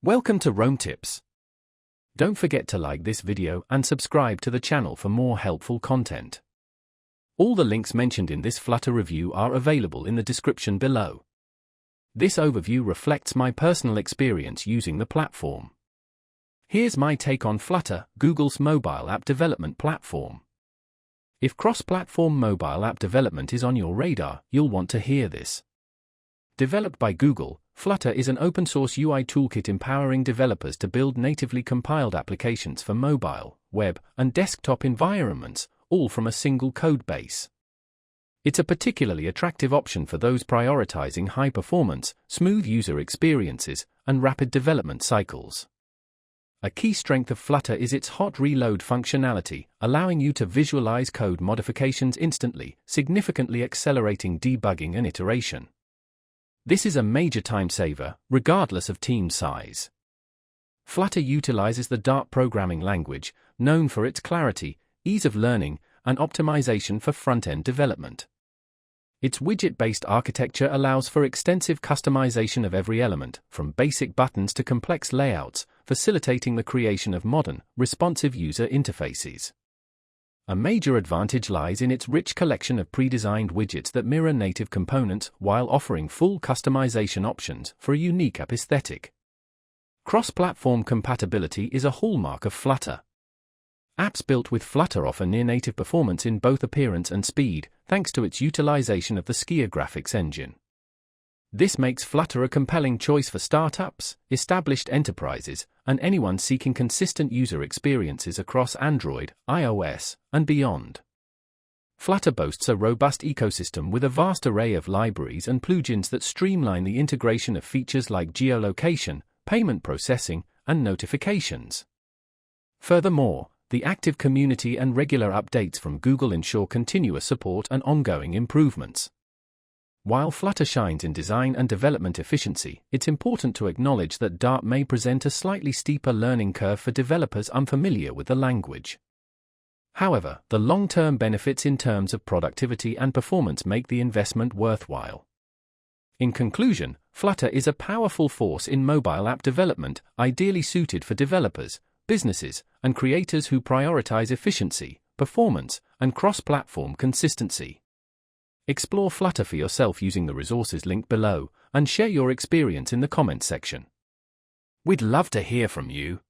Welcome to Rome Tips. Don't forget to like this video and subscribe to the channel for more helpful content. All the links mentioned in this Flutter review are available in the description below. This overview reflects my personal experience using the platform. Here's my take on Flutter, Google's mobile app development platform. If cross-platform mobile app development is on your radar, you'll want to hear this. Developed by Google, Flutter is an open-source UI toolkit empowering developers to build natively compiled applications for mobile, web, and desktop environments, all from a single code base. It's a particularly attractive option for those prioritizing high performance, smooth user experiences, and rapid development cycles. A key strength of Flutter is its hot reload functionality, allowing you to visualize code modifications instantly, significantly accelerating debugging and iteration. This is a major time saver, regardless of team size. Flutter utilizes the Dart programming language, known for its clarity, ease of learning, and optimization for front-end development. Its widget-based architecture allows for extensive customization of every element, from basic buttons to complex layouts, facilitating the creation of modern, responsive user interfaces. A major advantage lies in its rich collection of pre-designed widgets that mirror native components while offering full customization options for a unique app aesthetic. Cross-platform compatibility is a hallmark of Flutter. Apps built with Flutter offer near-native performance in both appearance and speed, thanks to its utilization of the Skier graphics engine. This makes Flutter a compelling choice for startups, established enterprises, and anyone seeking consistent user experiences across Android, iOS, and beyond. Flutter boasts a robust ecosystem with a vast array of libraries and plugins that streamline the integration of features like geolocation, payment processing, and notifications. Furthermore, the active community and regular updates from Google ensure continuous support and ongoing improvements. While Flutter shines in design and development efficiency, it's important to acknowledge that Dart may present a slightly steeper learning curve for developers unfamiliar with the language. However, the long-term benefits in terms of productivity and performance make the investment worthwhile. In conclusion, Flutter is a powerful force in mobile app development, ideally suited for developers, businesses, and creators who prioritize efficiency, performance, and cross-platform consistency. Explore Flutter for yourself using the resources linked below, and share your experience in the comments section. We'd love to hear from you.